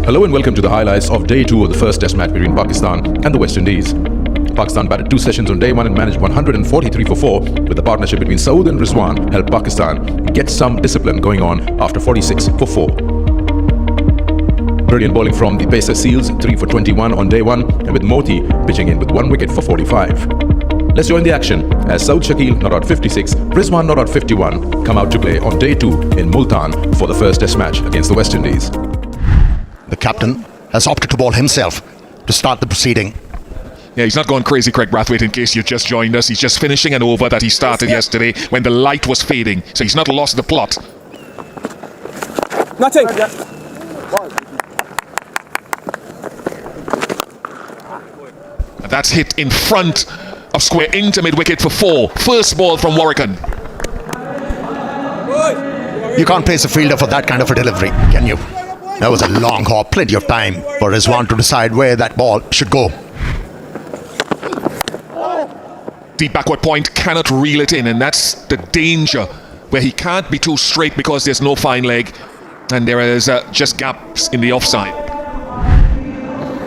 Hello and welcome to the highlights of day 2 of the first test match between Pakistan and the West Indies. Pakistan batted 2 sessions on day 1 and managed 143 for 4, with the partnership between Saud and Rizwan helped Pakistan get some discipline going on after 46 for 4. Brilliant bowling from the pacer Seals, 3 for 21 on day 1, and with Moti pitching in with 1 wicket for 45. Let's join the action as Saud Shakeel not out 56, Rizwan not out 51 come out to play on day 2 in Multan for the first test match against the West Indies. The captain has opted to bowl himself to start the proceeding. Yeah, he's not going crazy, Craig Brathwaite, in case you've just joined us. He's just finishing an over that he started yesterday when the light was fading. So he's not lost the plot. Nothing. And that's hit in front of square into mid-wicket for 4. First ball from Warrican. You can't place a fielder for that kind of a delivery, can you? That was a long hop, plenty of time for Rizwan to decide where that ball should go. Deep backward point, cannot reel it in, and that's the danger, where he can't be too straight because there's no fine leg and there is just gaps in the offside.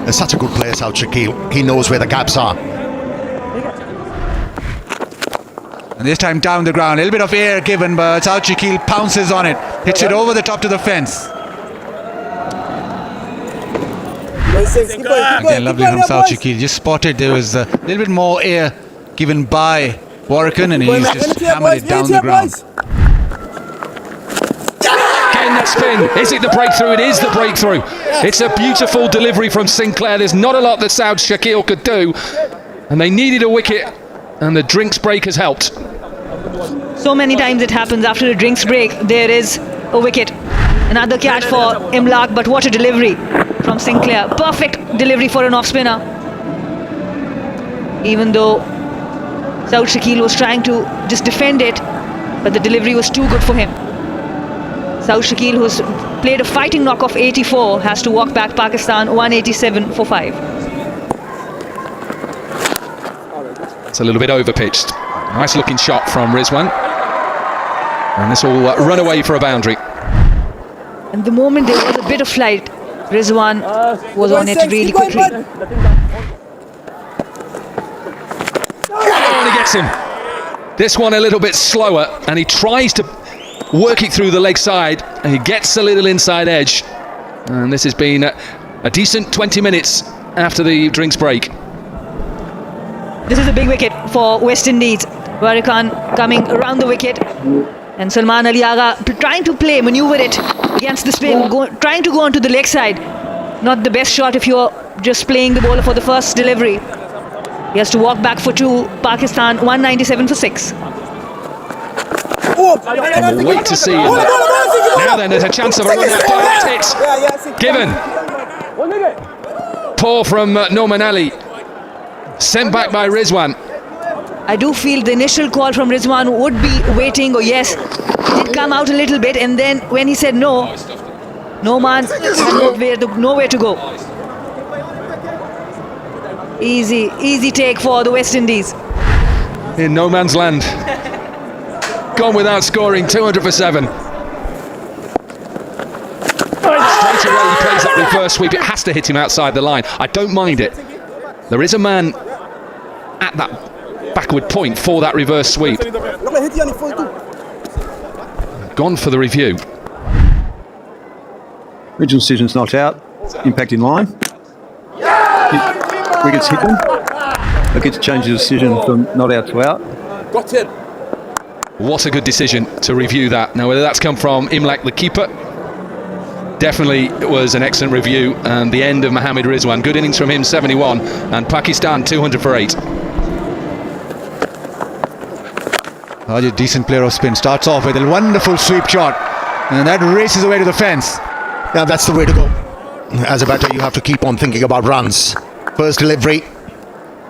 There's such a good player, Saud Shakeel. He knows where the gaps are. And this time down the ground, a little bit of air given, but Saud Shakeel pounces on it, hits it over the top to the fence. Again, lovely from Saud Shakeel. Just spotted there was a little bit more air given by Warrican, and he's just hammered it down the ground. Again, that spin. Is it the breakthrough? It is the breakthrough. It's a beautiful delivery from Sinclair. There's not a lot that Saud Shakeel could do, and they needed a wicket, and the drinks break has helped. So many times it happens after a drinks break, there is a wicket. Another catch for Imlaq, but what a delivery from Sinclair. Perfect delivery for an off-spinner. Even though Saud Shakeel was trying to just defend it, but the delivery was too good for him. Saud Shakeel, who's played a fighting knock of 84, has to walk back Pakistan 187 for 5. It's a little bit overpitched. Nice looking shot from Rizwan. And this will run away for a boundary. And the moment there was a bit of flight, Rizwan was on it really quickly. Oh, and he gets him. This one a little bit slower, and he tries to work it through the leg side, and he gets a little inside edge. And this has been a decent 20 minutes after the drinks break. This is a big wicket for West Indies. Warrican coming around the wicket, and Salman Ali Agha trying to maneuver it against the spin, trying to go onto the leg side. Not the best shot if you're just playing the bowler for the first delivery. He has to walk back for 2. Pakistan 197 for 6. And we'll wait to see. Now then, there's a chance of a run out. Direct hit. Given. Poor from Norman Ali. Sent back by Rizwan. I do feel the initial call from Rizwan would be waiting, or yes, it did come out a little bit, and then when he said no, Noman had nowhere to go. Easy take for the West Indies. In no man's land. Gone without scoring, 200 for 7. Straight away he plays that reverse sweep. It has to hit him outside the line. I don't mind it. There is a man at that backward point for that reverse sweep. Gone for the review. Original decision's not out. Impact in line. Wicket's hidden. They get to change the decision from not out to out. Got him. What a good decision to review that. Now, whether that's come from Imlaq, the keeper, definitely it was an excellent review. And the end of Mohammad Rizwan. Good innings from him, 71. And Pakistan, 200 for 8. A decent player of spin. Starts off with a wonderful sweep shot, and that races away to the fence. Yeah, that's the way to go. As a batter, you have to keep on thinking about runs. First delivery,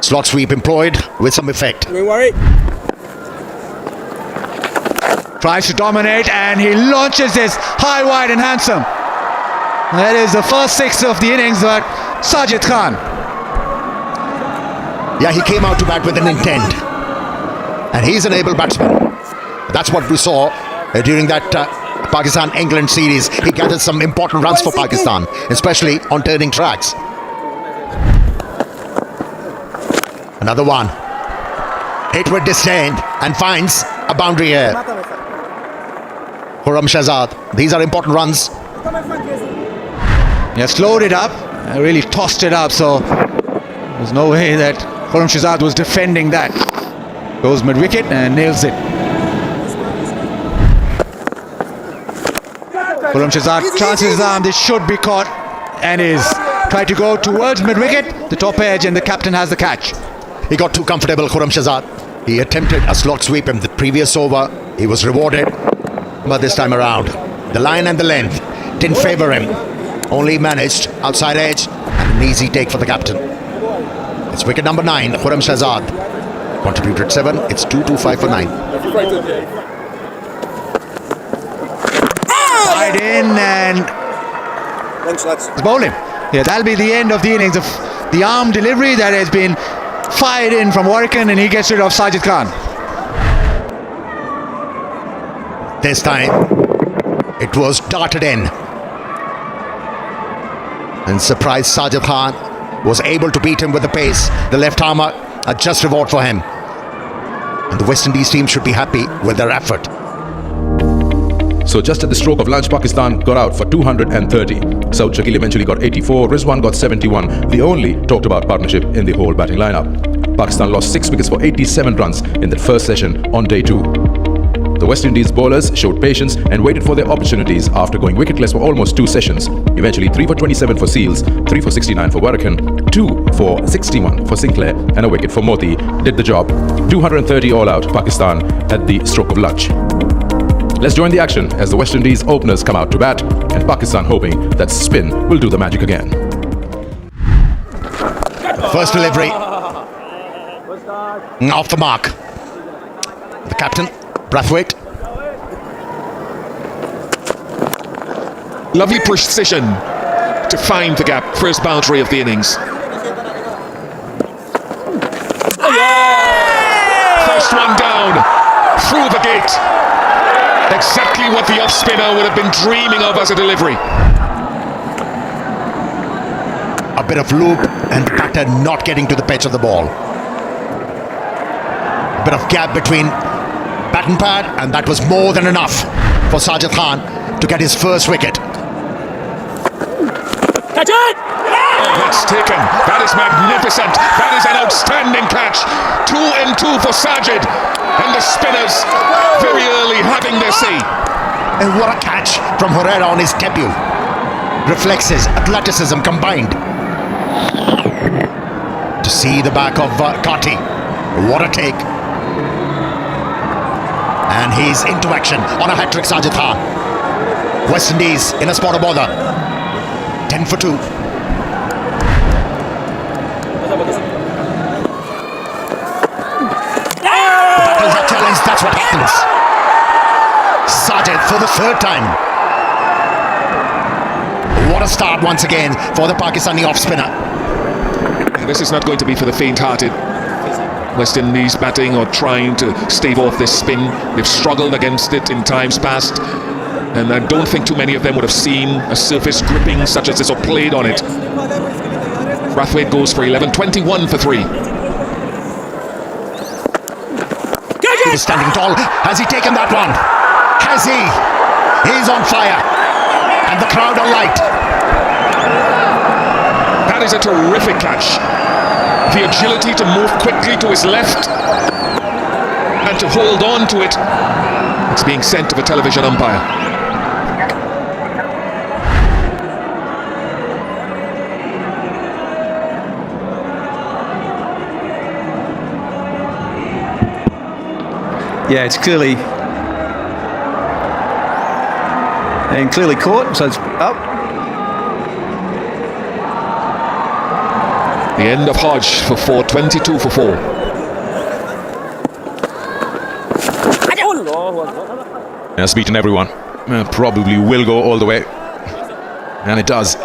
slot sweep employed with some effect. Don't worry. Tries to dominate, and he launches this high, wide and handsome. That is the first 6 of the innings, but Sajid Khan. Yeah, he came out to bat with an intent. And he's an able batsman. That's what we saw during that Pakistan-England series, he gathered some important runs for Pakistan, especially on turning tracks. Another one. Hit with disdain and finds a boundary here. Khurram Shahzad. These are important runs. He has slowed it up, really tossed it up, so there's no way that Khurram Shahzad was defending that. Goes mid-wicket and nails it. Khurram Shahzad chances his arm, this should be caught, and is tried to go towards mid-wicket, the top edge, and the captain has the catch. He got too comfortable, Khurram Shahzad. He attempted a slot sweep in the previous over. He was rewarded, but this time around, the line and the length didn't favour him. Only managed outside edge and an easy take for the captain. It's wicket number 9, Khurram Shahzad. Contributed 7, it's 2-5 for 9. Wide in and bowl him. Yeah, that'll be the end of the innings of the arm delivery that has been fired in from Warrican, and he gets rid of Sajid Khan. This time, it was darted in. And surprised Sajid Khan was able to beat him with the pace. The left-armer, a just reward for him. And the West Indies team should be happy with their effort. So just at the stroke of lunch, Pakistan got out for 230. Saud Shakeel eventually got 84, Rizwan got 71, the only talked about partnership in the whole batting lineup. Pakistan lost 6 wickets for 87 runs in that first session on day 2. The West Indies bowlers showed patience and waited for their opportunities after going wicketless for almost 2 sessions. Eventually 3 for 27 for Seals, 3 for 69 for Warrican, 2 for 61 for Sinclair, and a wicket for Moti did the job. 230 all out, Pakistan at the stroke of lunch. Let's join the action as the West Indies openers come out to bat, and Pakistan hoping that spin will do the magic again. First delivery. Off the mark. The captain, Brathwaite. Lovely precision to find the gap. First boundary of the innings. First one down. Through the gate. Exactly what the off-spinner would have been dreaming of as a delivery. A bit of loop and the batter not getting to the pitch of the ball. A bit of gap between bat and pad, and that was more than enough for Sajid Khan to get his first wicket. Catch it! Oh, that's taken. That is magnificent. That is an outstanding catch. 2 and 2 for Sajid. And the spinners very early having their say. And what a catch from Herrera on his debut. Reflexes, athleticism combined. To see the back of Kati. What a take. And he's into action on a hat-trick, Sajid Khan. West Indies in a spot of bother. 10 for 2. That's what happens. Sajid for the 3rd time. What a start once again for the Pakistani off-spinner. This is not going to be for the faint-hearted. West Indies batting or trying to stave off this spin. They've struggled against it in times past. And I don't think too many of them would have seen a surface gripping such as this or played on it. Brathwaite goes for 11, 21 for 3. He is standing tall. Has he taken that one? Has he? He's on fire. And the crowd are light. That is a terrific catch. The agility to move quickly to his left and to hold on to it. It's being sent to the television umpire. Yeah, it's clearly caught, so it's up. The end of Hodge for 4, 22 for 4. Has beaten everyone. Probably will go all the way. And it does.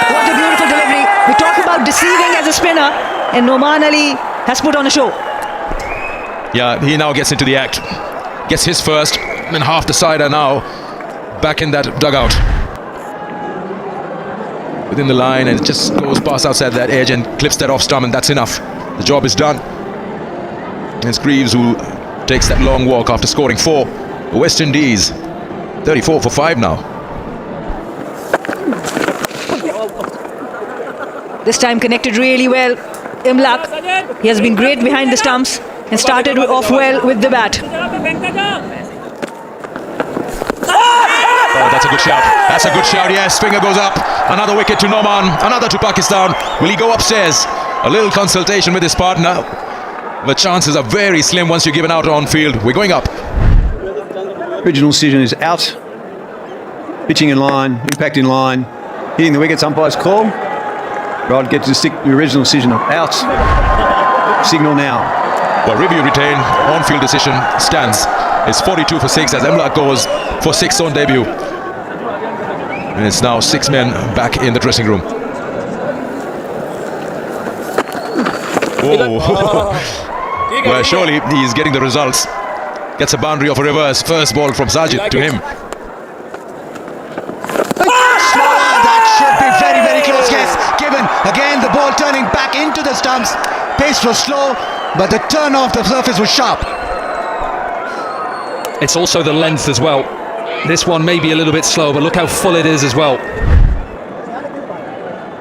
What a beautiful delivery. We talk about deceiving as a spinner. and Noman Ali has put on a show. Yeah, he now gets into the act. Gets his first, and half the side are now back in that dugout. Within the line, and it just goes past outside that edge and clips that off stump, and that's enough. The job is done. And it's Greaves who takes that long walk after scoring 4. West Indies, 34 for 5 now. This time connected really well. Imlak, he has been great behind the stumps and started off well with the bat. Oh, that's a good shout. That's a good shout, yes. Finger goes up. Another wicket to Noman. Another to Pakistan. Will he go upstairs? A little consultation with his partner. The chances are very slim once you're given out on field. We're going up. Original decision is out. Pitching in line, impact in line, hitting the wickets, umpire's call. Rod gets to stick the original decision of out. Signal now. Well, review retained. On-field decision stands. It's 42 for 6 as Imlak goes for 6 on debut. And it's now 6 men back in the dressing room. Oh. Well, surely he's getting the results. Gets a boundary of a reverse. First ball from Sajid to him. That should be very, very close. Yes, given again the ball turning back into the stumps. Pace was slow, but the turn off the surface was sharp. It's also the length as well. This one may be a little bit slow, but look how full it is as well.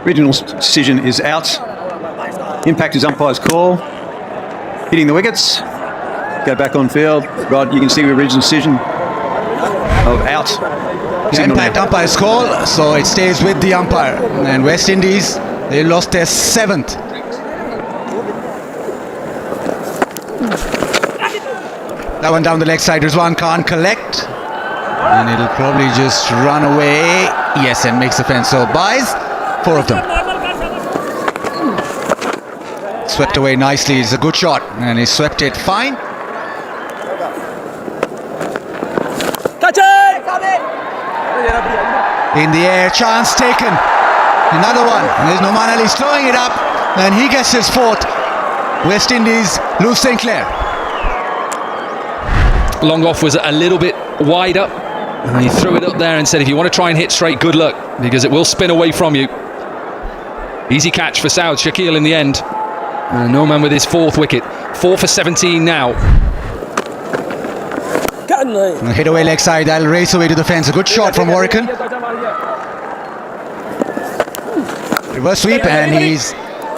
Original decision is out. Impact is umpire's call. Hitting the wickets. Go back on field. Rod, you can see the original decision of out. Signal Impact now. umpire's call, so it stays with the umpire. And West Indies, they lost their 7th. That one down the leg side, Rizwan can't collect. And it'll probably just run away. Yes, and makes the fence. So buys 4 of them. Swept away nicely. It's a good shot. And he swept it fine. In the air, chance taken. Another one. And there's Noman Ali slowing it up. And he gets his 4th. West Indies lose St. Clair. Long off was a little bit wide up. And he threw it up there and said, if you want to try and hit straight, good luck, because it will spin away from you. Easy catch for Saud Shakil in the end. Noman with his 4th wicket. 4 for 17 now. Hit away leg side, that'll race away to the fence. A good shot from Warrican. Reverse sweep, and he's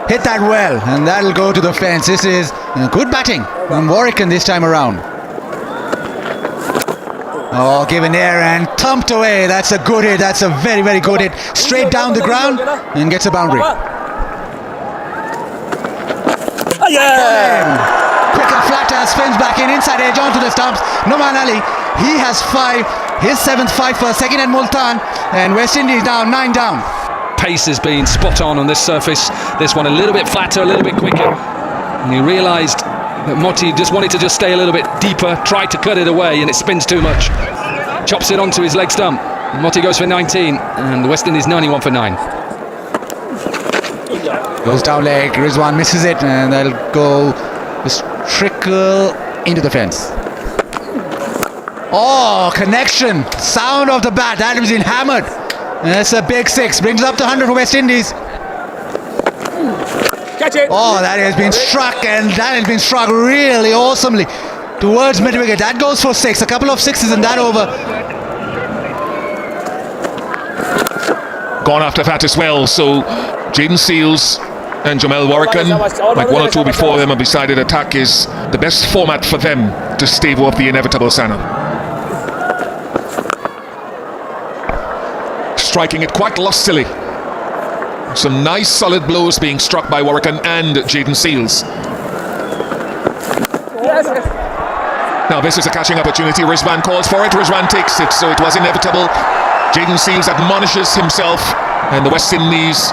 hit that well, and that'll go to the fence. This is good batting from Warrican this time around. Oh, given air and thumped away. That's a good hit. That's a very, very good hit. Straight down the ground and gets a boundary. Quick and flatter, spins back in, inside edge onto the stumps. Noman Ali, he has 5, his 7th 5 for second at Multan, and West Indies now 9 down. Pace has been spot on this surface. This one a little bit flatter, a little bit quicker. And he realised that Motti just wanted to just stay a little bit deeper, tried to cut it away, and it spins too much. Chops it onto his leg stump. Motti goes for 19, and the West Indies 91 for 9. Goes down leg, Rizwan misses it, and they'll go just trickle into the fence. Oh, connection, sound of the bat, that has been hammered. That's a big 6, brings up the 100 for West Indies. Oh, that has been struck, and that has been struck really awesomely towards mid-wicket. That goes for 6, a couple of 6s in that over. Gone after that as well, so Jaden Seals and Jamel Warrican, like 1 or 2 before them, have decided attack is the best format for them to stave off the inevitable Sana. Striking it quite lustily. Some nice solid blows being struck by Warrican and Jaden Seals. Now this is a catching opportunity. Rizwan calls for it. Rizwan takes it, so it was inevitable. Jaden Seals admonishes himself, and the West Indies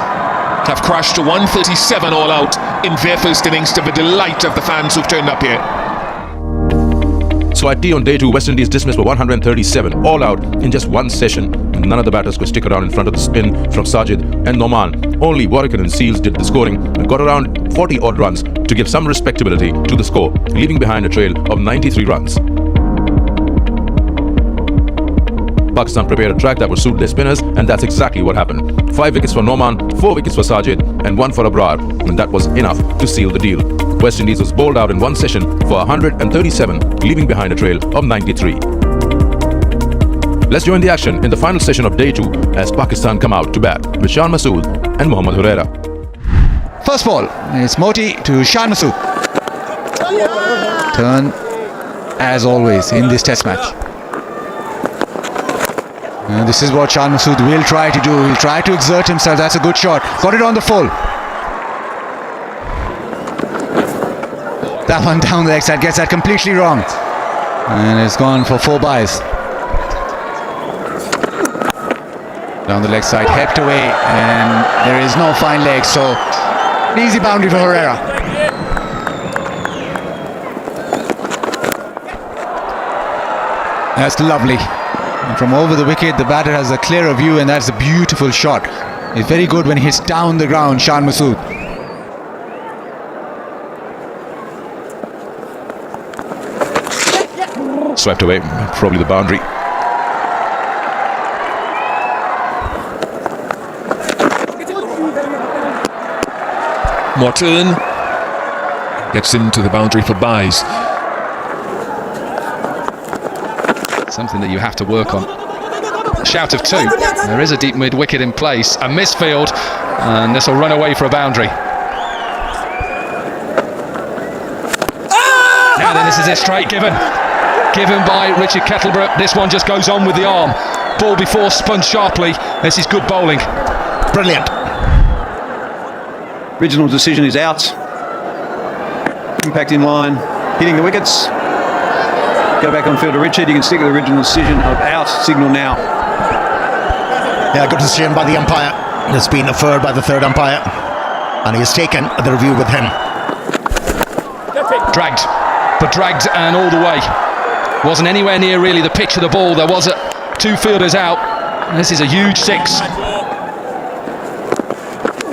have crashed to 137 all out in their first innings, to the delight of the fans who've turned up here. So at tea on day 2, West Indies dismissed for 137, all out in just one session. None of the batters could stick around in front of the spin from Sajid and Noman. Only Warrican and Seals did the scoring and got around 40 odd runs to give some respectability to the score, leaving behind a trail of 93 runs. Pakistan prepared a track that would suit their spinners, and that's exactly what happened. 5 wickets for Noman, 4 wickets for Sajid, and 1 for Abrar, and that was enough to seal the deal. West Indies was bowled out in one session for 137, leaving behind a trail of 93. Let's join the action in the final session of day 2 as Pakistan come out to bat with Shan Masood and Mohammad Huraira. First ball, it's Moti to Shan Masood. Turn, as always, in this test match. And this is what Shan Masood will try to do. He'll try to exert himself. That's a good shot. Got it on the full. That one down the leg side, gets that completely wrong. And it's gone for 4 byes. Down the leg side, hepped away, and there is no fine leg, so an easy boundary for Huraira. That's lovely. And from over the wicket, the batter has a clearer view, and that's a beautiful shot. It's very good when he hits down the ground, Shan Masood. Swept away, probably the boundary. Morton gets into the boundary for byes. Something that you have to work on. A shout of 2. There is a deep mid wicket in place. A misfield, and this will run away for a boundary. Now then, this is it straight given by Richard Kettleborough. This one just goes on with the arm. Ball before spun sharply. This is good bowling. Brilliant. Original decision is out. Impact in line, hitting the wickets. Go back on field to Richard. You can stick with the original decision of out. Signal now. Yeah, good decision by the umpire. It's been deferred by the third umpire, and he has taken the review with him. Dragged and all the way. Wasn't anywhere near really the pitch of the ball. There was 2 fielders out. This is a huge 6.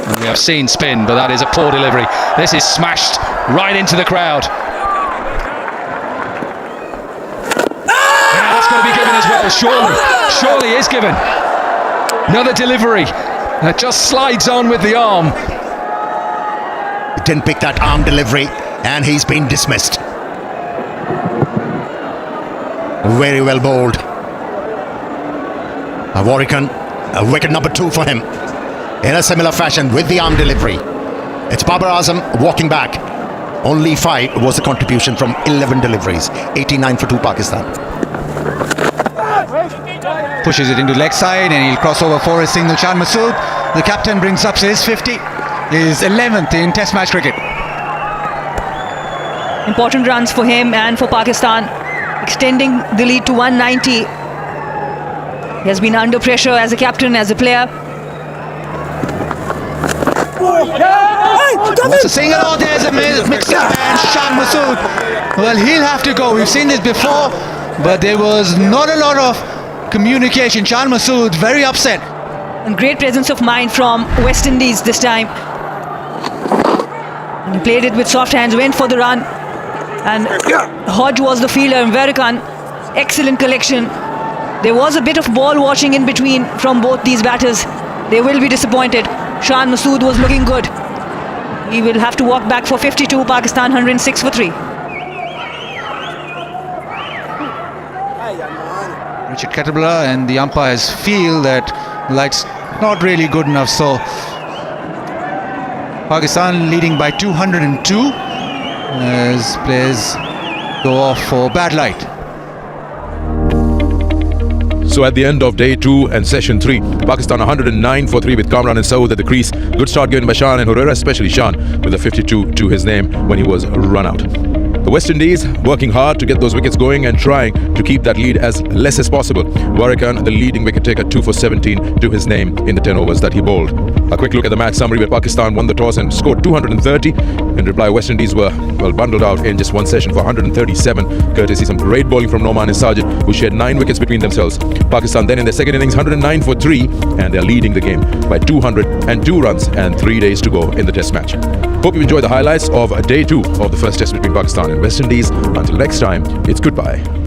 And we have seen spin, but that is a poor delivery. This is smashed right into the crowd. That's got to be given as well, surely is given. Another delivery that just slides on with the arm. He didn't pick that arm delivery, and he's been dismissed. Very well bowled. Warrican, wicket number 2 for him. In a similar fashion with the arm delivery. It's Babar Azam walking back. Only 5 was the contribution from 11 deliveries. 89 for 2 Pakistan. Pushes it into leg side, and he'll cross over for a single. Shan Masood, the captain, brings up his 50, his 11th in Test match cricket. Important runs for him and for Pakistan, extending the lead to 190. He has been under pressure as a captain, as a player. What's a single? Oh, there's a mix-up, and Shan Masood. Well, he'll have to go. We've seen this before, but there was not a lot of communication. Shan Masood very upset. And great presence of mind from West Indies this time. And he played it with soft hands, went for the run. And Hodge was the fielder, and Warrican, excellent collection. There was a bit of ball watching in between from both these batters. They will be disappointed. Shan Masood was looking good. He will have to walk back for 52. Pakistan 106 for 3. Richard Kettleborough and the umpires feel that light's not really good enough, so Pakistan leading by 202 as players go off for bad light. So at the end of day 2 and session 3, Pakistan 109 for 3 with Kamran and Saud at the crease. Good start given by Shan and Huraira, especially Shan, with a 52 to his name when he was run out. The West Indies working hard to get those wickets going and trying to keep that lead as less as possible. Warrican, the leading wicket taker, 2 for 17 to his name in the 10 overs that he bowled. A quick look at the match summary where Pakistan won the toss and scored 230. In reply, West Indies were bundled out in just one session for 137, courtesy some great bowling from Noman and Sajid, who shared 9 wickets between themselves. Pakistan then in their second innings 109 for 3, and they're leading the game by 202 runs and 3 days to go in the test match. Hope you enjoy the highlights of day 2 of the first test between Pakistan and West Indies. Until next time, it's goodbye.